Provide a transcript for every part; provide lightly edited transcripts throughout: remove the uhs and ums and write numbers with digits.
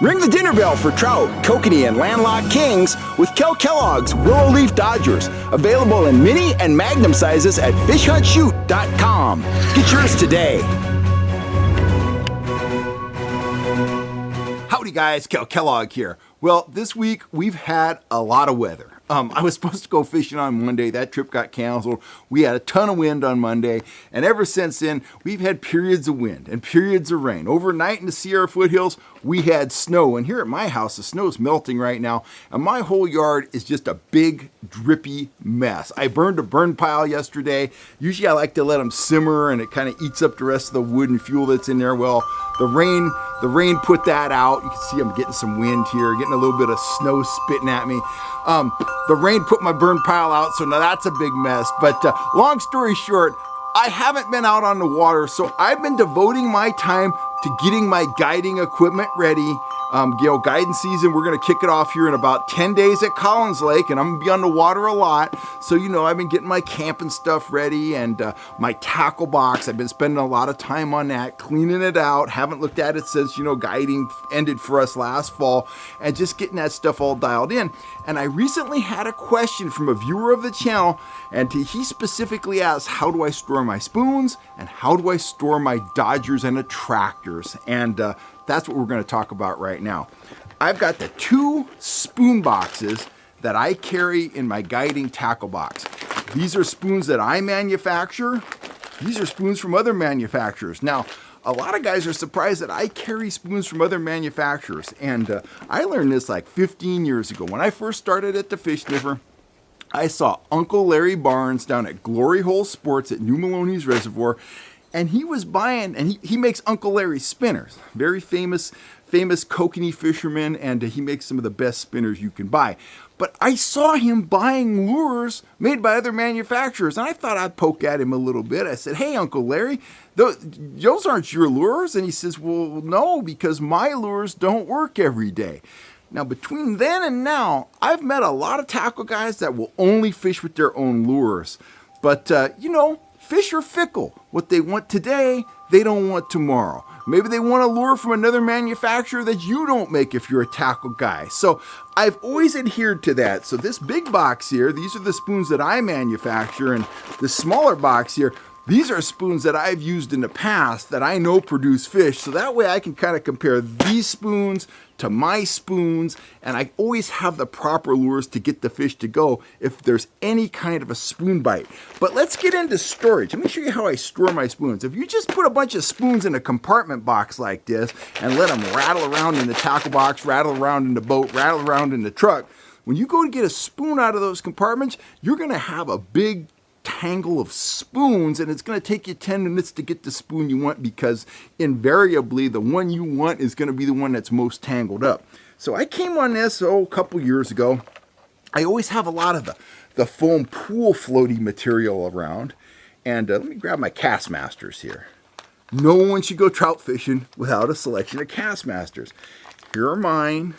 Ring the dinner bell for trout, kokanee, and landlocked kings with Kellogg's Willow Leaf Dodgers. Available in mini and magnum sizes at fishhuntshoot.com. Get yours today. Howdy guys, Kellogg here. Well, this week we've had a lot of weather. I was supposed to go fishing on Monday. That trip got canceled. We had a ton of wind on Monday. And ever since then, we've had periods of wind and periods of rain. Overnight in the Sierra foothills, we had snow. And here at my house, the snow is melting right now. And my whole yard is just a big, drippy mess. I burned a burn pile yesterday. Usually I like to let them simmer and it kind of eats up the rest of the wood and fuel that's in there. Well, the rain put that out. You can see I'm getting some wind here, getting a little bit of snow spitting at me. The rain put my burn pile out, so now that's a big mess. But long story short, I haven't been out on the water, so I've been devoting my time to getting my guiding equipment ready. Guiding season, we're gonna kick it off here in about 10 days at Collins Lake, and I'm gonna be on the water a lot. So, I've been getting my camping stuff ready and my tackle box. I've been spending a lot of time on that, cleaning it out. Haven't looked at it since, guiding ended for us last fall, and just getting that stuff all dialed in. And I recently had a question from a viewer of the channel, and he specifically asked, how do I store my spoons and how do I store my Dodgers and attractors? And that's what we're going to talk about right now. I've got the 2 spoon boxes that I carry in my guiding tackle box. These are spoons that I manufacture. These are spoons from other manufacturers. Now, a lot of guys are surprised that I carry spoons from other manufacturers. And I learned this like 15 years ago. When I first started at the Fish Sniffer, I saw Uncle Larry Barnes down at Glory Hole Sports at New Maloney's Reservoir. And he was buying, and he makes Uncle Larry spinners, very famous kokanee fisherman, and he makes some of the best spinners you can buy. But I saw him buying lures made by other manufacturers, and I thought I'd poke at him a little bit. I said, hey, Uncle Larry, those aren't your lures? And he says, well, no, because my lures don't work every day. Now, between then and now, I've met a lot of tackle guys that will only fish with their own lures. But, fish are fickle. What they want today, they don't want tomorrow. Maybe they want a lure from another manufacturer that you don't make if you're a tackle guy. So I've always adhered to that. So this big box here, these are the spoons that I manufacture, and the smaller box here, these are spoons that I've used in the past that I know produce fish. So that way I can kind of compare these spoons to my spoons, and I always have the proper lures to get the fish to go if there's any kind of a spoon bite. But let's get into storage. Let me show you how I store my spoons. If you just put a bunch of spoons in a compartment box like this and let them rattle around in the tackle box, rattle around in the boat, rattle around in the truck, when you go to get a spoon out of those compartments, you're gonna have a big tangle of spoons, and it's going to take you 10 minutes to get the spoon you want, because invariably the one you want is going to be the one that's most tangled up. So I came on this a couple years ago. I always have a lot of the foam pool floaty material around, and let me grab my Castmasters here. No one should go trout fishing without a selection of Castmasters. Here are mine.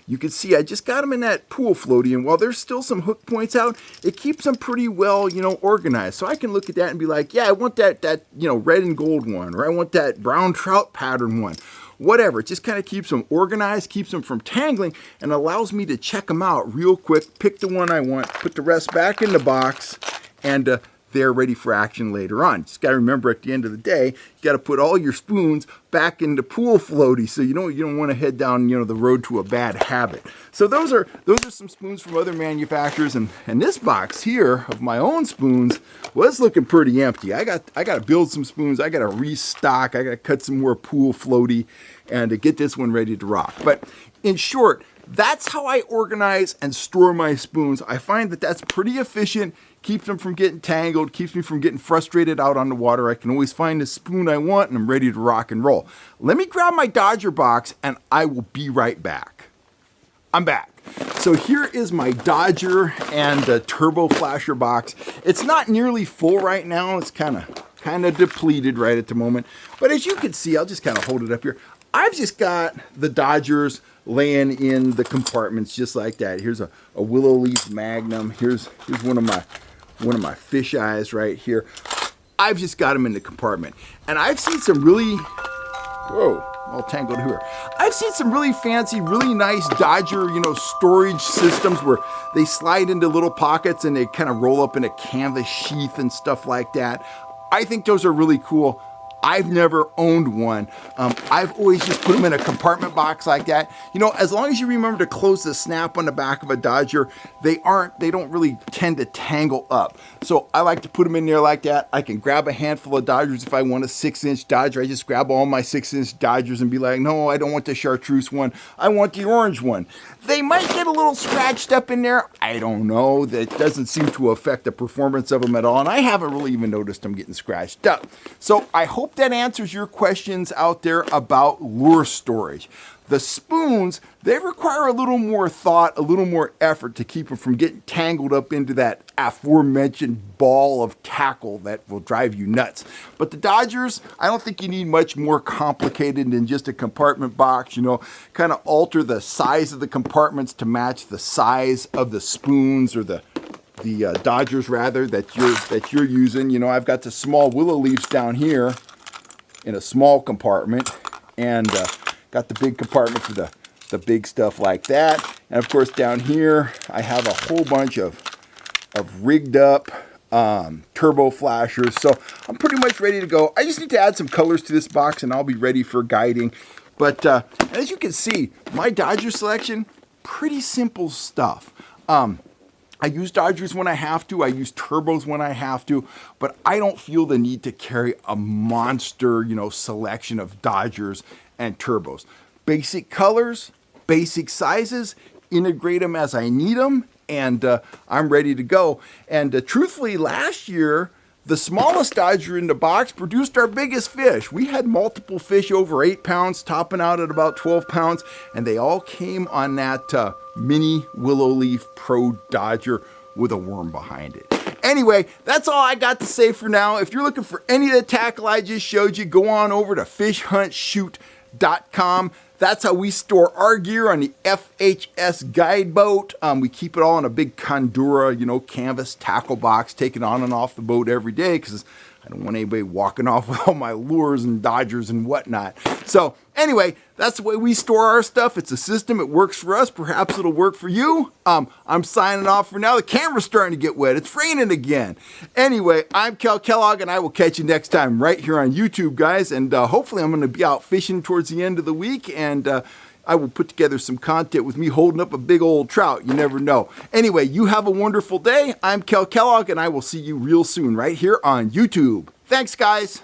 You can see I just got them in that pool floaty, and while there's still some hook points out, it keeps them pretty well, organized. So I can look at that and be like, yeah, I want that red and gold one, or I want that brown trout pattern one. Whatever, it just kind of keeps them organized, keeps them from tangling, and allows me to check them out real quick, pick the one I want, put the rest back in the box, and they're ready for action later on. Just got to remember, at the end of the day, you got to put all your spoons back in the pool floaty, so you don't want to head down the road to a bad habit. So those are some spoons from other manufacturers, and this box here of my own spoons was looking pretty empty. I got to build some spoons. I got to restock. I got to cut some more pool floaty and to get this one ready to rock. But in short, that's how I organize and store my spoons. I find that that's pretty efficient. Keeps them from getting tangled, keeps me from getting frustrated out on the water. I can always find the spoon I want, and I'm ready to rock and roll. Let me grab my Dodger box, and I will be right back. I'm back. So here is my Dodger and the Turbo Flasher box. It's not nearly full right now. It's kind of depleted right at the moment. But as you can see, I'll just kind of hold it up here. I've just got the Dodgers laying in the compartments just like that. Here's a Willow Leaf Magnum. Here's one of my fish eyes right here. I've just got them in the compartment. And I've seen some really, whoa, all tangled here. I've seen some really fancy, really nice Dodger, storage systems where they slide into little pockets and they kind of roll up in a canvas sheath and stuff like that. I think those are really cool. I've never owned one. I've always just put them in a compartment box like that. As long as you remember to close the snap on the back of a Dodger, they don't really tend to tangle up. So I like to put them in there like that. I can grab a handful of Dodgers if I want a 6-inch Dodger. I just grab all my 6-inch Dodgers and be like, no, I don't want the chartreuse one. I want the orange one. They might get a little scratched up in there. I don't know. That doesn't seem to affect the performance of them at all. And I haven't really even noticed them getting scratched up. So I hope that answers your questions out there about lure storage. The spoons, they require a little more thought, a little more effort to keep them from getting tangled up into that aforementioned ball of tackle that will drive you nuts. But the Dodgers, I don't think you need much more complicated than just a compartment box, kind of alter the size of the compartments to match the size of the spoons or the Dodgers rather that you're using. I've got the small willow leaves down here in a small compartment, and got the big compartment for the big stuff like that. And of course down here I have a whole bunch of rigged up turbo flashers. So I'm pretty much ready to go. I just need to add some colors to this box and I'll be ready for guiding. But as you can see, my Dodger selection, pretty simple stuff. I use Dodgers when I have to. I use turbos when I have to, but I don't feel the need to carry a monster, selection of Dodgers and turbos. Basic colors, basic sizes, integrate them as I need them, and I'm ready to go. And truthfully, last year, the smallest Dodger in the box produced our biggest fish. We had multiple fish over 8 pounds, topping out at about 12 pounds, and they all came on that mini Willow Leaf Pro Dodger with a worm behind it. Anyway, that's all I got to say for now. If you're looking for any of the tackle I just showed you, go on over to fishhuntshoot.com. That's how we store our gear on the FHS guide boat. We keep it all in a big Condura, canvas tackle box, taking on and off the boat every day because I don't want anybody walking off with all my lures and Dodgers and whatnot. So anyway, that's the way we store our stuff. It's a system. It works for us. Perhaps it'll work for you. I'm signing off for now. The camera's starting to get wet. It's raining again. Anyway, I'm Kel Kellogg, and I will catch you next time right here on YouTube, guys. And hopefully I'm going to be out fishing towards the end of the week, and I will put together some content with me holding up a big old trout. You never know. Anyway, you have a wonderful day. I'm Kel Kellogg, and I will see you real soon right here on YouTube. Thanks, guys.